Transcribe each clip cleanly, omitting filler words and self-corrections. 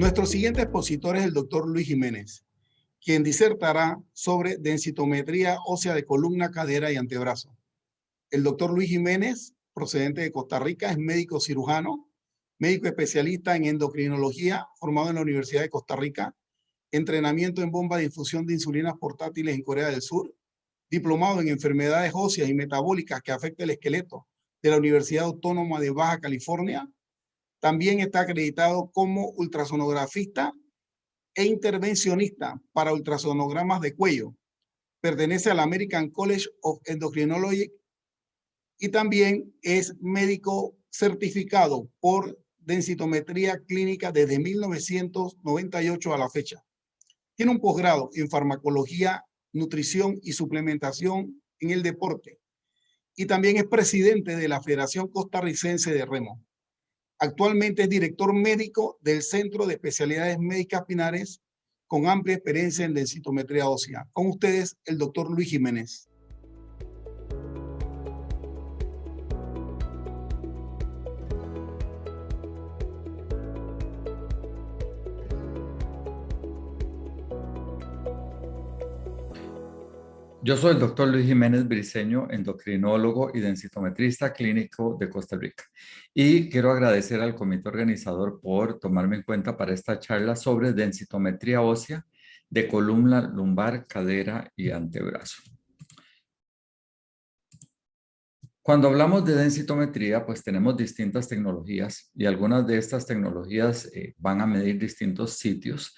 Nuestro siguiente expositor es el doctor Luis Jiménez, quien disertará sobre densitometría ósea de columna, cadera y antebrazo. El doctor Luis Jiménez, procedente de Costa Rica, es médico cirujano, médico especialista en endocrinología, formado en la Universidad de Costa Rica, entrenamiento en bomba de infusión de insulinas portátiles en Corea del Sur, diplomado en enfermedades óseas y metabólicas que afectan el esqueleto de la Universidad Autónoma de Baja California. También está acreditado como ultrasonografista e intervencionista para ultrasonogramas de cuello. Pertenece al American College of Endocrinology y también es médico certificado por densitometría clínica desde 1998 a la fecha. Tiene un posgrado en farmacología, nutrición y suplementación en el deporte. Y también es presidente de la Federación Costarricense de Remo. Actualmente es director médico del Centro de Especialidades Médicas Pinares, con amplia experiencia en densitometría ósea. Con ustedes, el doctor Luis Jiménez. Yo soy el doctor Luis Jiménez Briceño, endocrinólogo y densitometrista clínico de Costa Rica. Y quiero agradecer al comité organizador por tomarme en cuenta para esta charla sobre densitometría ósea de columna, lumbar, cadera y antebrazo. Cuando hablamos de densitometría, pues tenemos distintas tecnologías y algunas de estas tecnologías van a medir distintos sitios,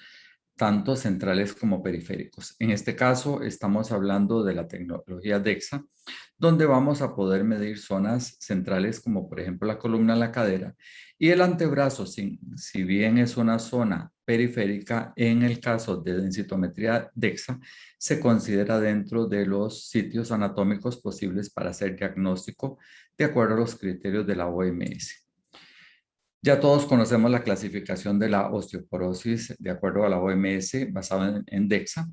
tanto centrales como periféricos. En este caso, estamos hablando de la tecnología DEXA, donde vamos a poder medir zonas centrales como por ejemplo la columna, la cadera y el antebrazo, si bien es una zona periférica, en el caso de densitometría DEXA, se considera dentro de los sitios anatómicos posibles para hacer diagnóstico de acuerdo a los criterios de la OMS. Ya todos conocemos la clasificación de la osteoporosis de acuerdo a la OMS basada en DEXA.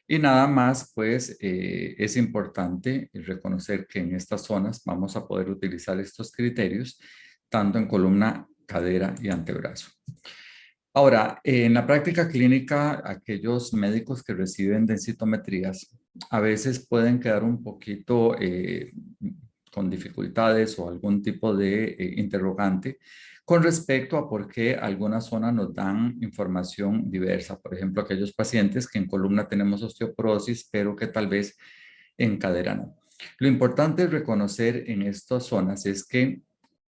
Y nada más, pues es importante reconocer que en estas zonas vamos a poder utilizar estos criterios tanto en columna, cadera y antebrazo. Ahora, en la práctica clínica, aquellos médicos que reciben densitometrías a veces pueden quedar un poquito con dificultades o algún tipo de interrogante con respecto a por qué algunas zonas nos dan información diversa. Por ejemplo, aquellos pacientes que en columna tenemos osteoporosis, pero que tal vez en cadera no. Lo importante es reconocer en estas zonas es que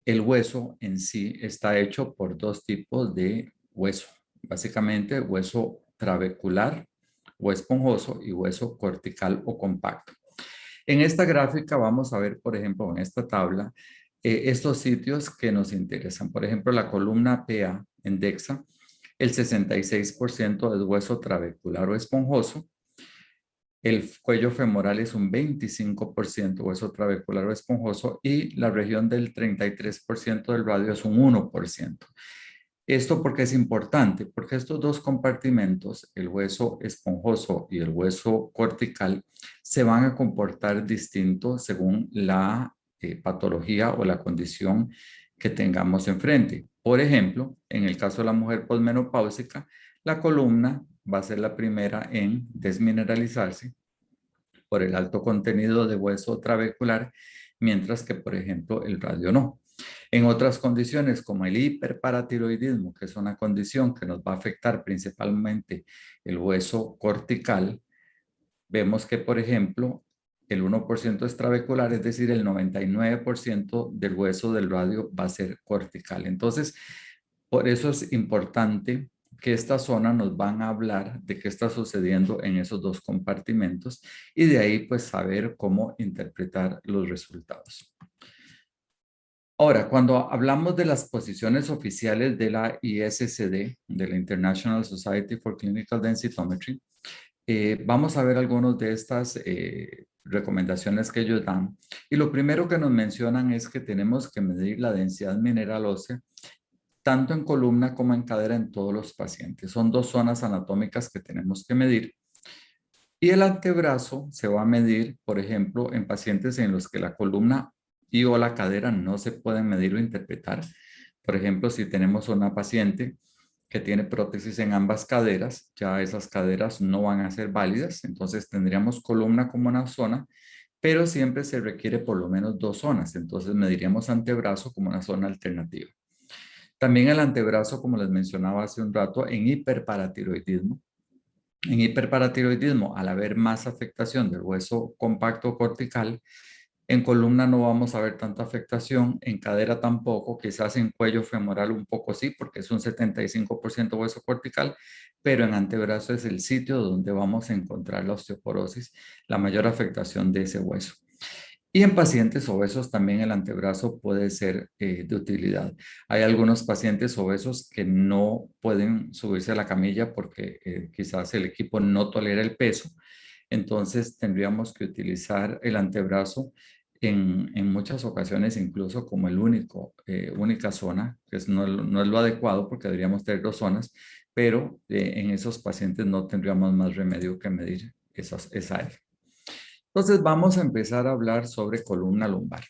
el hueso en sí está hecho por dos tipos de hueso. Básicamente, hueso trabecular o esponjoso y hueso cortical o compacto. En esta gráfica vamos a ver, por ejemplo, en esta tabla, estos sitios que nos interesan. Por ejemplo, la columna PA en DEXA, el 66% es hueso trabecular o esponjoso. El cuello femoral es un 25% hueso trabecular o esponjoso y la región del 33% del radio es un 1%. ¿Esto por qué es importante? Porque estos dos compartimentos, el hueso esponjoso y el hueso cortical, se van a comportar distinto según la patología o la condición que tengamos enfrente. Por ejemplo, en el caso de la mujer posmenopáusica, la columna va a ser la primera en desmineralizarse por el alto contenido de hueso trabecular, mientras que, por ejemplo, el radio no. En otras condiciones como el hiperparatiroidismo, que es una condición que nos va a afectar principalmente el hueso cortical, vemos que, por ejemplo, el 1% es trabecular, es decir, el 99% del hueso del radio va a ser cortical. Entonces, por eso es importante que esta zona nos van a hablar de qué está sucediendo en esos dos compartimentos y de ahí pues saber cómo interpretar los resultados. Ahora, cuando hablamos de las posiciones oficiales de la ISCD, de la International Society for Clinical Densitometry, vamos a ver algunas de estas recomendaciones que ellos dan. Y lo primero que nos mencionan es que tenemos que medir la densidad mineral ósea tanto en columna como en cadera en todos los pacientes. Son dos zonas anatómicas que tenemos que medir. Y el antebrazo se va a medir, por ejemplo, en pacientes en los que la columna y o la cadera no se pueden medir o interpretar. Por ejemplo, si tenemos una paciente que tiene prótesis en ambas caderas, ya esas caderas no van a ser válidas, entonces tendríamos columna como una zona, pero siempre se requiere por lo menos 2 zonas, entonces mediríamos antebrazo como una zona alternativa. También el antebrazo, como les mencionaba hace un rato, en hiperparatiroidismo. En hiperparatiroidismo, al haber más afectación del hueso compacto cortical, en columna no vamos a ver tanta afectación, en cadera tampoco, quizás en cuello femoral un poco sí, porque es un 75% hueso cortical, pero en antebrazo es el sitio donde vamos a encontrar la osteoporosis, la mayor afectación de ese hueso. Y en pacientes obesos también el antebrazo puede ser de utilidad. Hay algunos pacientes obesos que no pueden subirse a la camilla porque quizás el equipo no tolera el peso. Entonces tendríamos que utilizar el antebrazo en muchas ocasiones incluso como el única zona, que no es lo adecuado porque deberíamos tener 2 zonas, pero en esos pacientes no tendríamos más remedio que medir esa área. Entonces vamos a empezar a hablar sobre columna lumbar.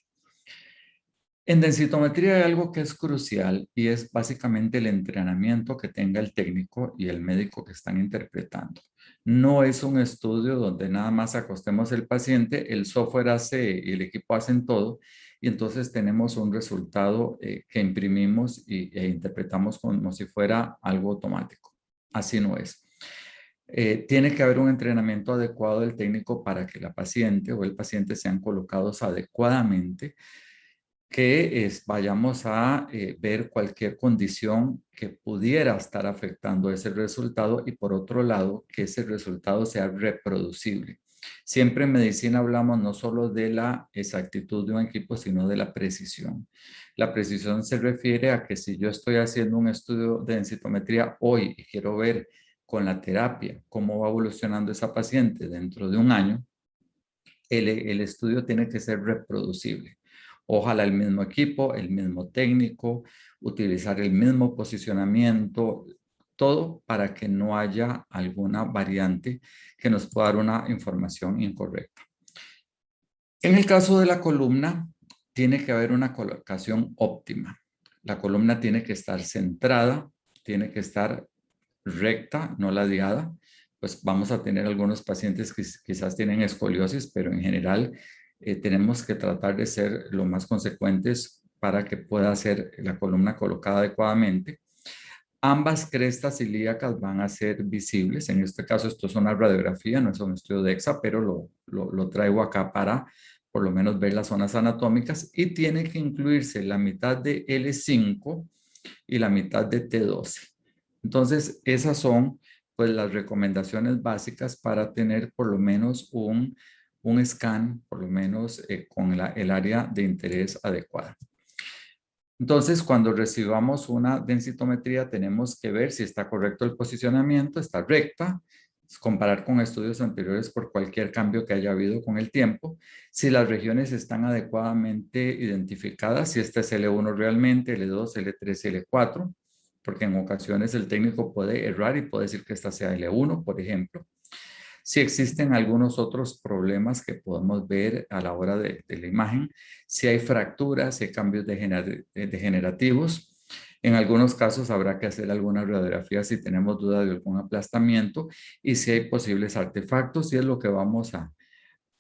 En densitometría hay algo que es crucial y es básicamente el entrenamiento que tenga el técnico y el médico que están interpretando. No es un estudio donde nada más acostemos el paciente, el software hace y el equipo hacen todo y entonces tenemos un resultado que imprimimos e interpretamos como si fuera algo automático. Así no es. Tiene que haber un entrenamiento adecuado del técnico para que la paciente o el paciente sean colocados adecuadamente, que vayamos a ver cualquier condición que pudiera estar afectando ese resultado y por otro lado, que ese resultado sea reproducible. Siempre en medicina hablamos no solo de la exactitud de un equipo, sino de la precisión. La precisión se refiere a que si yo estoy haciendo un estudio de densitometría hoy y quiero ver con la terapia cómo va evolucionando esa paciente dentro de un año, el estudio tiene que ser reproducible. Ojalá el mismo equipo, el mismo técnico, utilizar el mismo posicionamiento, todo para que no haya alguna variante que nos pueda dar una información incorrecta. En el caso de la columna, tiene que haber una colocación óptima. La columna tiene que estar centrada, tiene que estar recta, no ladeada. Pues vamos a tener algunos pacientes que quizás tienen escoliosis, pero en general tenemos que tratar de ser lo más consecuentes para que pueda ser la columna colocada adecuadamente. Ambas crestas ilíacas van a ser visibles. En este caso, esto es una radiografía, no es un estudio de EXA, pero lo traigo acá para por lo menos ver las zonas anatómicas y tiene que incluirse la mitad de L5 y la mitad de T12. Entonces, esas son pues las recomendaciones básicas para tener por lo menos un scan, por lo menos con el área de interés adecuada. Entonces, cuando recibamos una densitometría, tenemos que ver si está correcto el posicionamiento, está recta, comparar con estudios anteriores por cualquier cambio que haya habido con el tiempo, si las regiones están adecuadamente identificadas, si este es L1 realmente, L2, L3, L4, porque en ocasiones el técnico puede errar y puede decir que esta sea L1, por ejemplo. Si existen algunos otros problemas que podemos ver a la hora de la imagen, si hay fracturas, si hay cambios degenerativos. En algunos casos habrá que hacer alguna radiografía si tenemos duda de algún aplastamiento y si hay posibles artefactos y es lo que vamos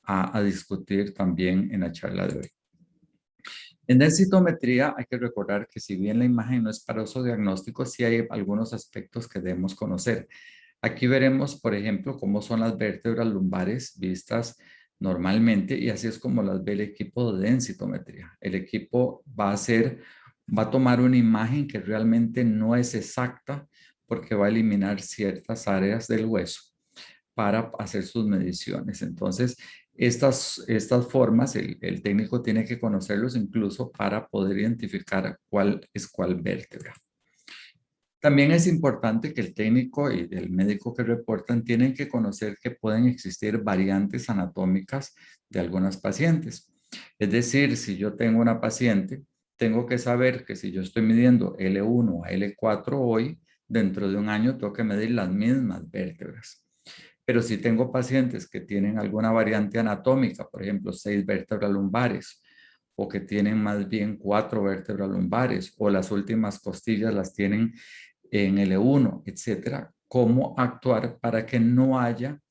a discutir también en la charla de hoy. En densitometría hay que recordar que si bien la imagen no es para uso diagnóstico, sí hay algunos aspectos que debemos conocer. Aquí veremos, por ejemplo, cómo son las vértebras lumbares vistas normalmente y así es como las ve el equipo de densitometría. El equipo va a tomar una imagen que realmente no es exacta porque va a eliminar ciertas áreas del hueso para hacer sus mediciones. Entonces, estas formas, el técnico tiene que conocerlos incluso para poder identificar cuál es cuál vértebra. También es importante que el técnico y el médico que reportan tienen que conocer que pueden existir variantes anatómicas de algunas pacientes. Es decir, si yo tengo una paciente, tengo que saber que si yo estoy midiendo L1 a L4 hoy, dentro de un año tengo que medir las mismas vértebras. Pero si tengo pacientes que tienen alguna variante anatómica, por ejemplo, 6 vértebras lumbares, o que tienen más bien 4 vértebras lumbares, o las últimas costillas las tienen en L1, etcétera, cómo actuar para que no haya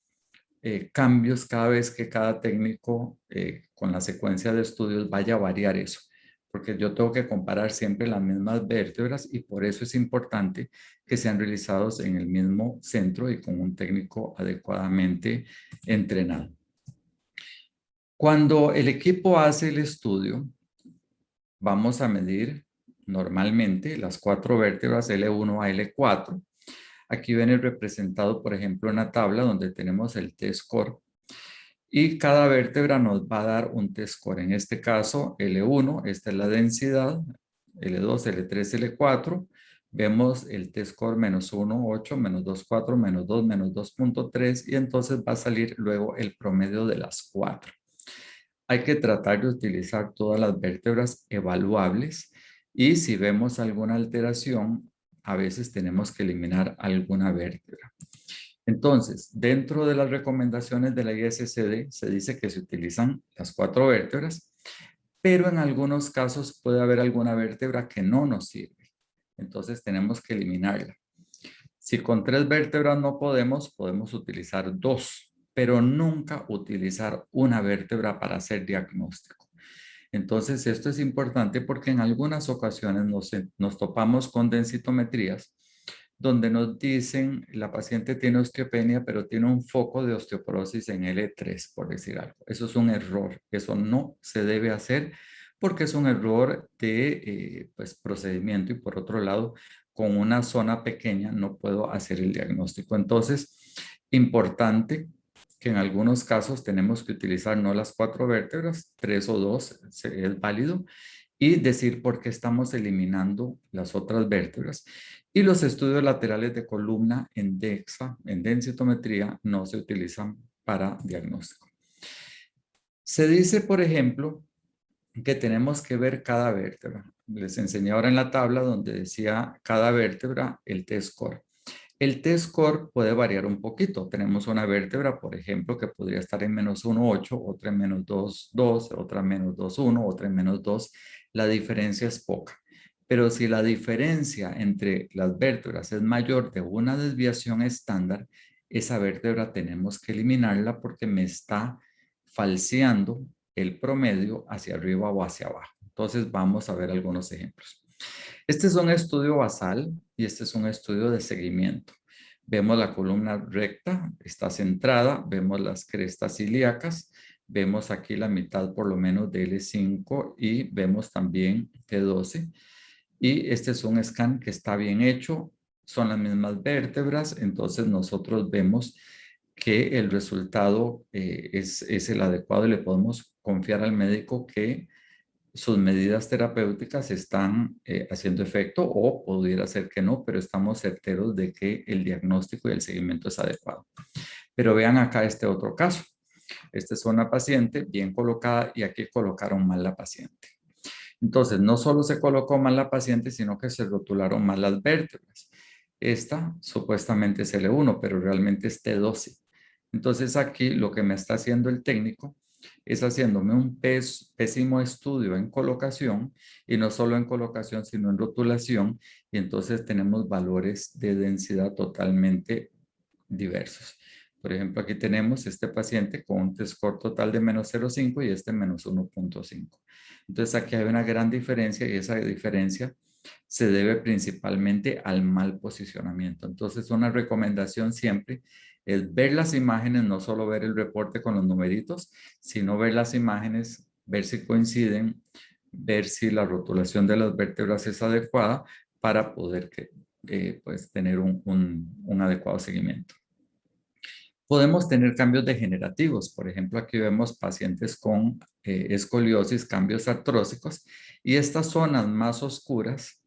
cambios cada vez que cada técnico con la secuencia de estudios vaya a variar eso, porque yo tengo que comparar siempre las mismas vértebras y por eso es importante que sean realizados en el mismo centro y con un técnico adecuadamente entrenado. Cuando el equipo hace el estudio, vamos a medir normalmente las 4 vértebras L1 a L4. Aquí ven el representado, por ejemplo, en la tabla donde tenemos el T-score y cada vértebra nos va a dar un T-score. En este caso, L1, esta es la densidad, L2, L3, L4. Vemos el T-score menos 1, 8, menos 2, 4, menos 2, menos 2.3 y entonces va a salir luego el promedio de las 4. Hay que tratar de utilizar todas las vértebras evaluables y si vemos alguna alteración, a veces tenemos que eliminar alguna vértebra. Entonces, dentro de las recomendaciones de la ISCD se dice que se utilizan las 4 vértebras, pero en algunos casos puede haber alguna vértebra que no nos sirve. Entonces tenemos que eliminarla. Si con 3 vértebras no podemos, podemos utilizar 2, pero nunca utilizar una vértebra para hacer diagnóstico. Entonces, esto es importante porque en algunas ocasiones nos topamos con densitometrías donde nos dicen la paciente tiene osteopenia, pero tiene un foco de osteoporosis en L3, por decir algo. Eso es un error. Eso no se debe hacer porque es un error de pues, procedimiento y por otro lado, con una zona pequeña no puedo hacer el diagnóstico. Entonces, importante que en algunos casos tenemos que utilizar no las 4 vértebras, 3 o 2 es válido, y decir por qué estamos eliminando las otras vértebras. Y los estudios laterales de columna en DEXA, en densitometría, no se utilizan para diagnóstico. Se dice, por ejemplo, que tenemos que ver cada vértebra. Les enseñé ahora en la tabla donde decía cada vértebra el T-score. El T-score puede variar un poquito. Tenemos una vértebra, por ejemplo, que podría estar en menos 1,8, otra en menos 2,2, otra en menos 2,1, otra en menos 2. La diferencia es poca. Pero si la diferencia entre las vértebras es mayor de una desviación estándar, esa vértebra tenemos que eliminarla porque me está falseando el promedio hacia arriba o hacia abajo. Entonces vamos a ver algunos ejemplos. Este es un estudio basal y este es un estudio de seguimiento. Vemos la columna recta, está centrada, vemos las crestas ilíacas, vemos aquí la mitad por lo menos de L5 y vemos también T12. Y este es un scan que está bien hecho, son las mismas vértebras, entonces nosotros vemos que el resultado es el adecuado y le podemos confiar al médico que sus medidas terapéuticas están haciendo efecto o pudiera ser que no, pero estamos certeros de que el diagnóstico y el seguimiento es adecuado. Pero vean acá este otro caso. Esta es una paciente bien colocada y aquí colocaron mal la paciente. Entonces, no solo se colocó mal la paciente, sino que se rotularon mal las vértebras. Esta supuestamente es L1, pero realmente es T12. Entonces aquí lo que me está haciendo el técnico es haciéndome un pésimo estudio en colocación y no solo en colocación, sino en rotulación. Y entonces tenemos valores de densidad totalmente diversos. Por ejemplo, aquí tenemos este paciente con un T-score total de menos 0,5 y este menos 1,5. Entonces aquí hay una gran diferencia y esa diferencia se debe principalmente al mal posicionamiento. Entonces una recomendación siempre es ver las imágenes, no solo ver el reporte con los numeritos, sino ver las imágenes, ver si coinciden, ver si la rotulación de las vértebras es adecuada para poder pues, tener un adecuado seguimiento. Podemos tener cambios degenerativos. Por ejemplo, aquí vemos pacientes con escoliosis, cambios artrósicos, y estas zonas más oscuras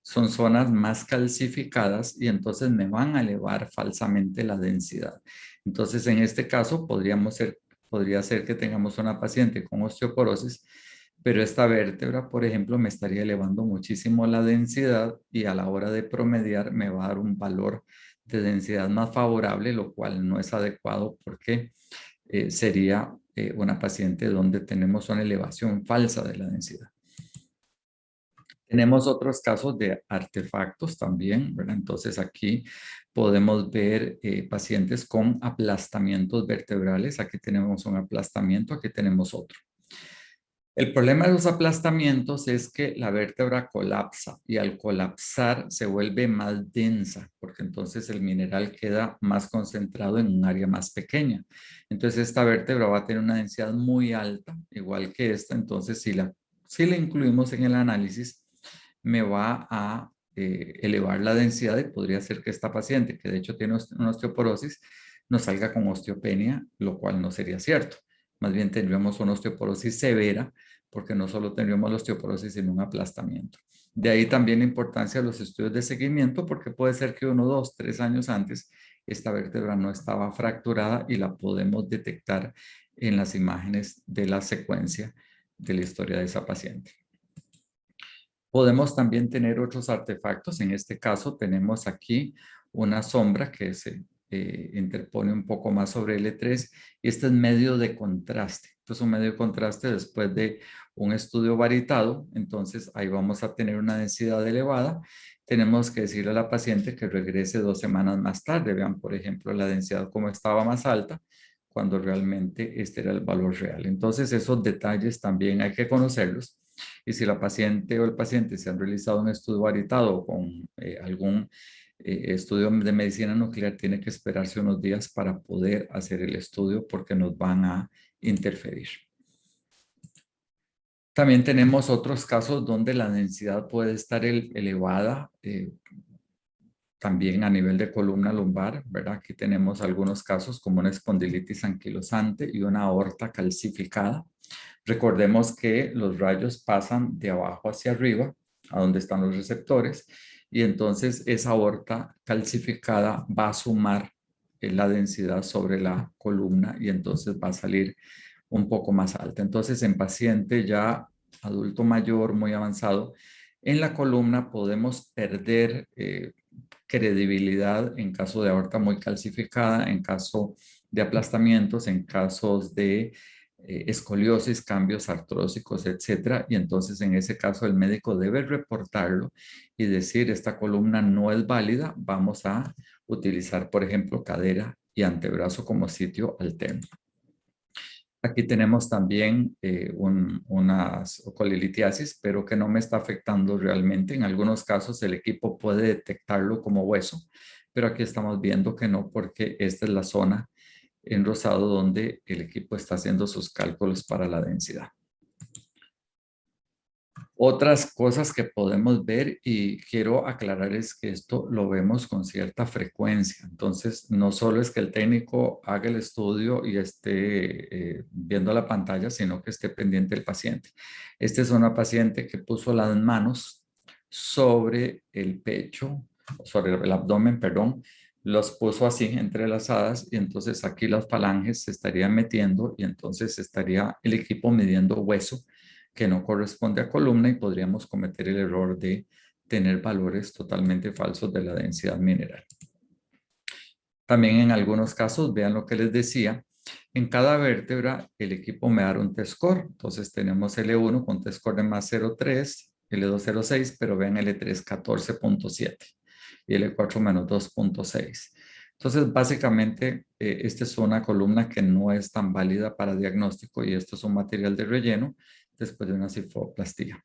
son zonas más calcificadas y entonces me van a elevar falsamente la densidad. Entonces, en este caso, podría ser que tengamos una paciente con osteoporosis, pero esta vértebra, por ejemplo, me estaría elevando muchísimo la densidad y a la hora de promediar me va a dar un valor de densidad más favorable, lo cual no es adecuado porque sería una paciente donde tenemos una elevación falsa de la densidad. Tenemos otros casos de artefactos también, ¿verdad? Entonces aquí podemos ver pacientes con aplastamientos vertebrales. Aquí tenemos un aplastamiento, aquí tenemos otro. El problema de los aplastamientos es que la vértebra colapsa y al colapsar se vuelve más densa porque entonces el mineral queda más concentrado en un área más pequeña. Entonces esta vértebra va a tener una densidad muy alta, igual que esta. Entonces si la incluimos en el análisis, me va a elevar la densidad y podría ser que esta paciente, que de hecho tiene una osteoporosis, nos salga con osteopenia, lo cual no sería cierto. Más bien tendríamos una osteoporosis severa, porque no solo tendríamos la osteoporosis, sino un aplastamiento. De ahí también la importancia de los estudios de seguimiento, porque puede ser que 1, 2, 3 años antes esta vértebra no estaba fracturada y la podemos detectar en las imágenes de la secuencia de la historia de esa paciente. Podemos también tener otros artefactos. En este caso tenemos aquí una sombra que se interpone un poco más sobre L3 y este es medio de contraste. Esto es un medio de contraste después de un estudio varitado. Entonces ahí vamos a tener una densidad elevada. Tenemos que decirle a la paciente que regrese 2 semanas más tarde. Vean, por ejemplo, la densidad como estaba más alta cuando realmente este era el valor real. Entonces esos detalles también hay que conocerlos. Y si la paciente o el paciente se han realizado un estudio varitado con algún estudio de medicina nuclear, tiene que esperarse unos días para poder hacer el estudio porque nos van a interferir. También tenemos otros casos donde la densidad puede estar elevada, también a nivel de columna lumbar, ¿verdad? Aquí tenemos algunos casos como una espondilitis anquilosante y una aorta calcificada. Recordemos que los rayos pasan de abajo hacia arriba, a donde están los receptores, y entonces esa aorta calcificada va a sumar la densidad sobre la columna y entonces va a salir un poco más alta. Entonces, en paciente ya adulto mayor, muy avanzado, en la columna podemos perder credibilidad en caso de aorta muy calcificada, en caso de aplastamientos, en casos de escoliosis, cambios artrósicos, etcétera. Y entonces en ese caso el médico debe reportarlo y decir esta columna no es válida, vamos a utilizar, por ejemplo, cadera y antebrazo como sitio alterno. Aquí tenemos también unas colilitiasis, pero que no me está afectando realmente. En algunos casos el equipo puede detectarlo como hueso, pero aquí estamos viendo que no, porque esta es la zona en rosado donde el equipo está haciendo sus cálculos para la densidad. Otras cosas que podemos ver, y quiero aclarar, es que esto lo vemos con cierta frecuencia. Entonces, no solo es que el técnico haga el estudio y esté viendo la pantalla, sino que esté pendiente del paciente. Esta es una paciente que puso las manos sobre el pecho, sobre el abdomen, perdón, los puso así entrelazadas y entonces aquí las falanges se estarían metiendo y entonces estaría el equipo midiendo hueso que no corresponde a columna y podríamos cometer el error de tener valores totalmente falsos de la densidad mineral. También en algunos casos, vean lo que les decía, en cada vértebra el equipo me da un T-score. Entonces tenemos L1 con T-score de más 0.3, L2 0.6, pero vean L3 14.7 y L4 menos 2.6. Entonces, básicamente, esta es una columna que no es tan válida para diagnóstico y esto es un material de relleno después de una cifoplastía.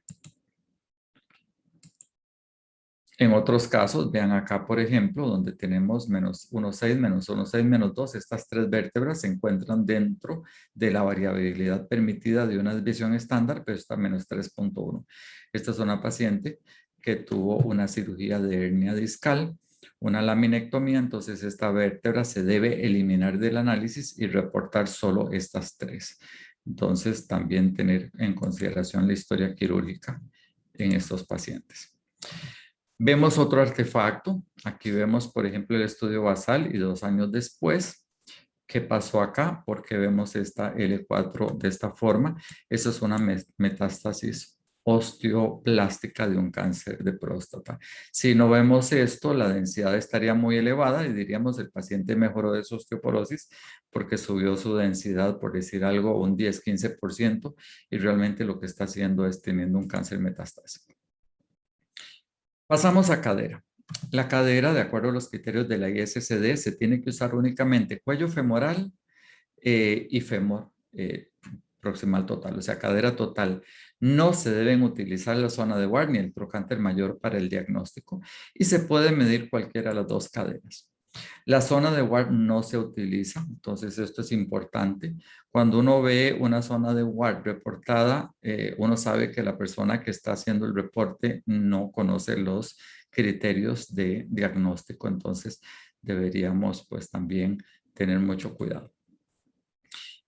En otros casos, vean acá, por ejemplo, donde tenemos menos 1,6, menos 1,6, menos 2, estas tres vértebras se encuentran dentro de la variabilidad permitida de una desviación estándar, pero está menos 3.1. Esta es una paciente que tuvo una cirugía de hernia discal, una laminectomía, entonces esta vértebra se debe eliminar del análisis y reportar solo estas tres. Entonces, también tener en consideración la historia quirúrgica en estos pacientes. Vemos otro artefacto. Aquí vemos, por ejemplo, el estudio basal y 2 años después. ¿Qué pasó acá? Porque vemos esta L4 de esta forma. Esa es una metástasis osteoplástica de un cáncer de próstata. Si no vemos esto, la densidad estaría muy elevada y diríamos el paciente mejoró de su osteoporosis porque subió su densidad, por decir algo, un 10-15%, y realmente lo que está haciendo es teniendo un cáncer metastásico. Pasamos a cadera. La cadera, de acuerdo a los criterios de la ISSD, se tiene que usar únicamente cuello femoral y fémur proximal total, o sea, cadera total. No se deben utilizar la zona de Ward ni el trocánter mayor para el diagnóstico y se puede medir cualquiera de las dos caderas. La zona de Ward no se utiliza, entonces esto es importante. Cuando uno ve una zona de Ward reportada, uno sabe que la persona que está haciendo el reporte no conoce los criterios de diagnóstico, entonces deberíamos pues también tener mucho cuidado.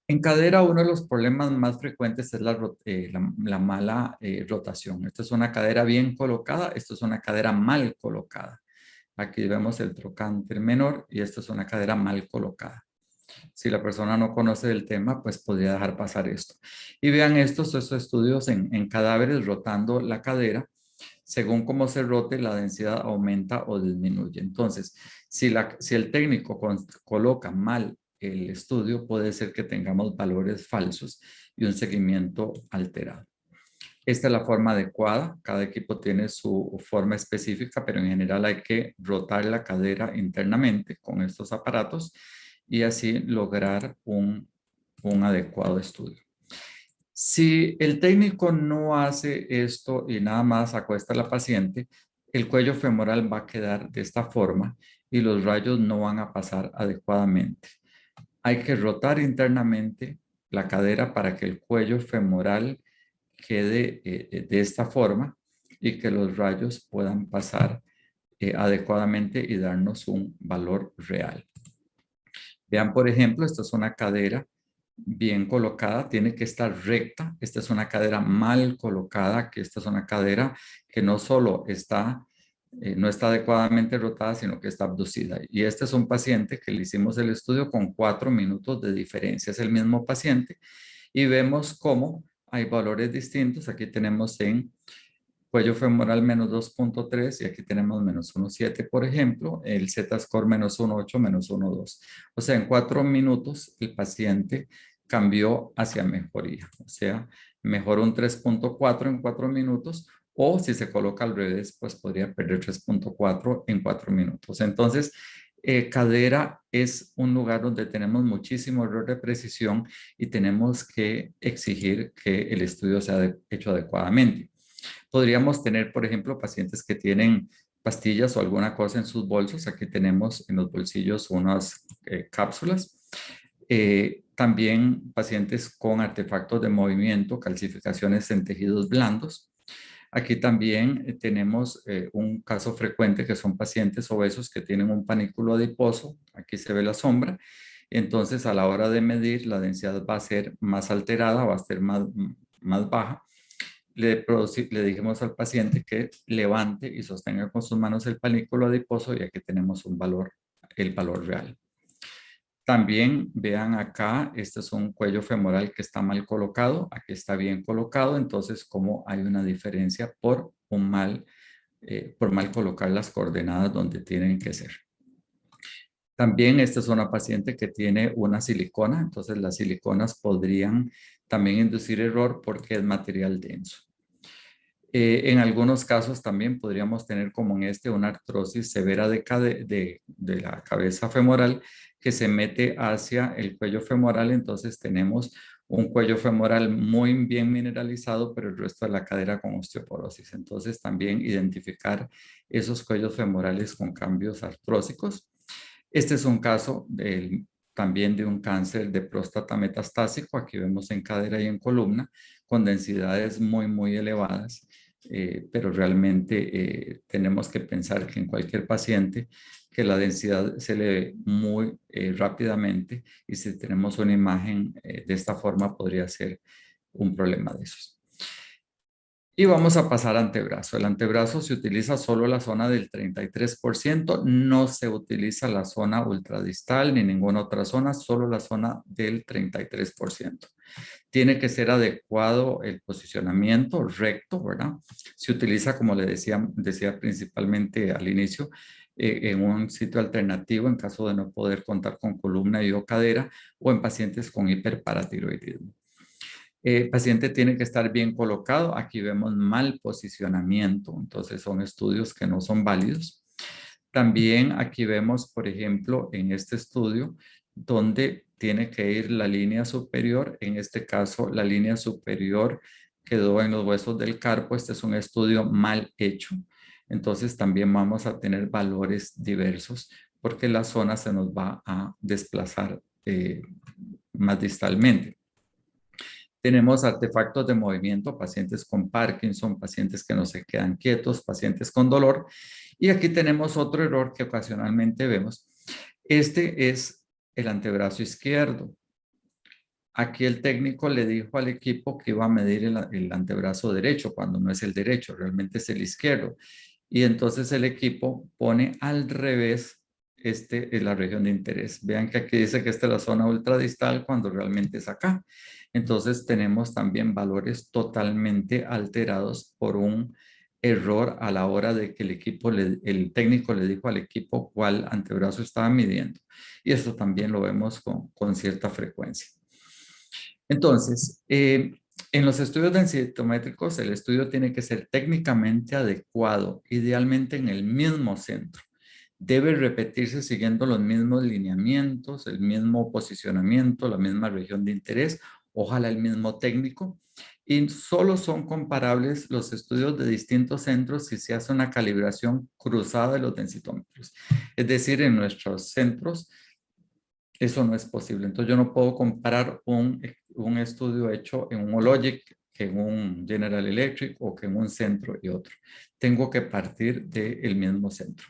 En cadera, uno de los problemas más frecuentes es la mala rotación. Esta es una cadera bien colocada, esto es una cadera mal colocada. Aquí vemos el trocánter menor y esto es una cadera mal colocada. Si la persona no conoce el tema, pues podría dejar pasar esto. Y vean estos estudios en cadáveres rotando la cadera. Según cómo se rote, la densidad aumenta o disminuye. Entonces, si el técnico coloca mal el estudio, puede ser que tengamos valores falsos y un seguimiento alterado. Esta es la forma adecuada. Cada equipo tiene su forma específica, pero en general hay que rotar la cadera internamente con estos aparatos y así lograr un adecuado estudio. Si el técnico no hace esto y nada más acuesta a la paciente, el cuello femoral va a quedar de esta forma y los rayos no van a pasar adecuadamente. Hay que rotar internamente la cadera para que el cuello femoral quede de esta forma y que los rayos puedan pasar adecuadamente y darnos un valor real. Vean, por ejemplo, esta es una cadera bien colocada, tiene que estar recta. Esta es una cadera mal colocada, que esta es una cadera que no solo está, no está adecuadamente rotada, sino que está abducida. Y este es un paciente que le hicimos el estudio con 4 minutos de diferencia. Es el mismo paciente y vemos cómo hay valores distintos. Aquí tenemos en cuello femoral menos 2.3 y aquí tenemos menos 1.7, por ejemplo, el Z-score menos 1.8, menos 1.2. O sea, en 4 minutos el paciente cambió hacia mejoría. O sea, mejoró un 3.4 en 4 minutos o si se coloca al revés, pues podría perder 3.4 en 4 minutos. Entonces, cadera es un lugar donde tenemos muchísimo error de precisión y tenemos que exigir que el estudio sea hecho adecuadamente. Podríamos tener, por ejemplo, pacientes que tienen pastillas o alguna cosa en sus bolsos. Aquí tenemos en los bolsillos unas cápsulas. También pacientes con artefactos de movimiento, calcificaciones en tejidos blandos. Aquí también tenemos un caso frecuente que son pacientes obesos que tienen un panículo adiposo. Aquí se ve la sombra. Entonces, a la hora de medir, la densidad va a ser más alterada, va a ser más baja. Le dijimos al paciente que levante y sostenga con sus manos el panículo adiposo y aquí tenemos un valor, el valor real. También vean acá, este es un cuello femoral que está mal colocado, aquí está bien colocado, entonces como hay una diferencia por mal colocar las coordenadas donde tienen que ser. También esta es una paciente que tiene una silicona, entonces las siliconas podrían también inducir error porque es material denso. En algunos casos también podríamos tener como en este una artrosis severa de la cabeza femoral que se mete hacia el cuello femoral, entonces tenemos un cuello femoral muy bien mineralizado, pero el resto de la cadera con osteoporosis. Entonces también identificar esos cuellos femorales con cambios artrósicos. Este es un caso también de un cáncer de próstata metastásico. Aquí vemos en cadera y en columna con densidades muy elevadas. Pero realmente tenemos que pensar que en cualquier paciente que la densidad se le ve muy rápidamente y si tenemos una imagen de esta forma podría ser un problema de esos. Y vamos a pasar a antebrazo. El antebrazo se utiliza solo la zona del 33%, no se utiliza la zona ultradistal ni ninguna otra zona, solo la zona del 33%. Tiene que ser adecuado el posicionamiento recto, ¿verdad? Se utiliza, como le decía principalmente al inicio, en un sitio alternativo en caso de no poder contar con columna y o cadera o en pacientes con hiperparatiroidismo. El paciente tiene que estar bien colocado. Aquí vemos mal posicionamiento, entonces son estudios que no son válidos. También aquí vemos, por ejemplo, en este estudio, donde tiene que ir la línea superior. En este caso, la línea superior quedó en los huesos del carpo. Este es un estudio mal hecho. Entonces también vamos a tener valores diversos porque la zona se nos va a desplazar más distalmente. Tenemos artefactos de movimiento, pacientes con Parkinson, pacientes que no se quedan quietos, pacientes con dolor. Y aquí tenemos otro error que ocasionalmente vemos. Este es el antebrazo izquierdo. Aquí el técnico le dijo al equipo que iba a medir el antebrazo derecho, cuando no es el derecho, realmente es el izquierdo. Y entonces el equipo pone al revés, este es la región de interés. Vean que aquí dice que esta es la zona ultradistal cuando realmente es acá. Entonces tenemos también valores totalmente alterados por un error a la hora de que el técnico le dijo al equipo cuál antebrazo estaba midiendo. Y esto también lo vemos con cierta frecuencia. Entonces, en los estudios densitométricos, el estudio tiene que ser técnicamente adecuado, idealmente en el mismo centro. Debe repetirse siguiendo los mismos lineamientos, el mismo posicionamiento, la misma región de interés, ojalá el mismo técnico. Y solo son comparables los estudios de distintos centros si se hace una calibración cruzada de los densitómetros. Es decir, en nuestros centros eso no es posible. Entonces yo no puedo comparar un estudio hecho en un Hologic que en un General Electric o que en un centro y otro. Tengo que partir del mismo centro.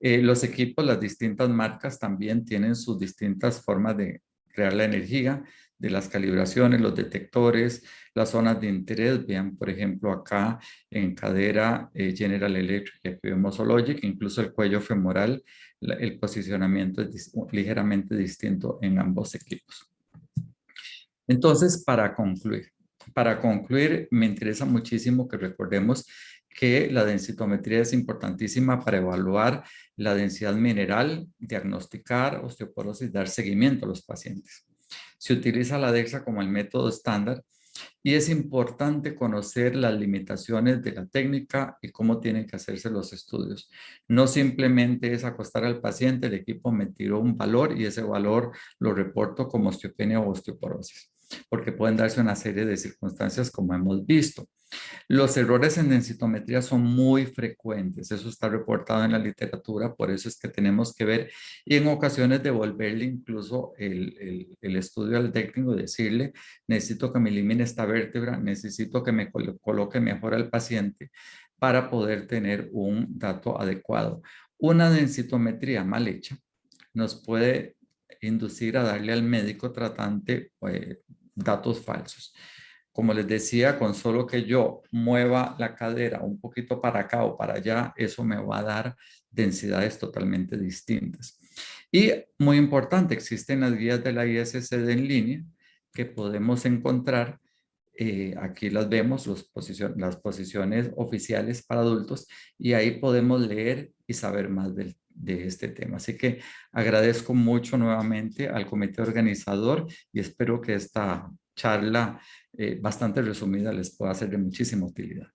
Los equipos, las distintas marcas también tienen sus distintas formas de crear la energía, de las calibraciones, los detectores, las zonas de interés. Vean, por ejemplo, acá en cadera General Electric, aquí vemos Hologic, incluso el cuello femoral, el posicionamiento es ligeramente distinto en ambos equipos. Entonces, para concluir, me interesa muchísimo que recordemos que la densitometría es importantísima para evaluar la densidad mineral, diagnosticar osteoporosis, dar seguimiento a los pacientes. Se utiliza la DEXA como el método estándar y es importante conocer las limitaciones de la técnica y cómo tienen que hacerse los estudios. No simplemente es acostar al paciente, el equipo me tiró un valor y ese valor lo reporto como osteopenia o osteoporosis, porque pueden darse una serie de circunstancias como hemos visto. Los errores en densitometría son muy frecuentes, eso está reportado en la literatura, por eso es que tenemos que ver y en ocasiones devolverle incluso el estudio al técnico y decirle, necesito que me elimine esta vértebra, necesito que me coloque mejor al paciente para poder tener un dato adecuado. Una densitometría mal hecha nos puede inducir a darle al médico tratante datos falsos. Como les decía, con solo que yo mueva la cadera un poquito para acá o para allá, eso me va a dar densidades totalmente distintas. Y muy importante, existen las guías de la ISCD en línea que podemos encontrar. Aquí las vemos, las posiciones oficiales para adultos, y ahí podemos leer y saber más de este tema. Así que agradezco mucho nuevamente al comité organizador y espero que esta charla bastante resumida les pueda ser de muchísima utilidad.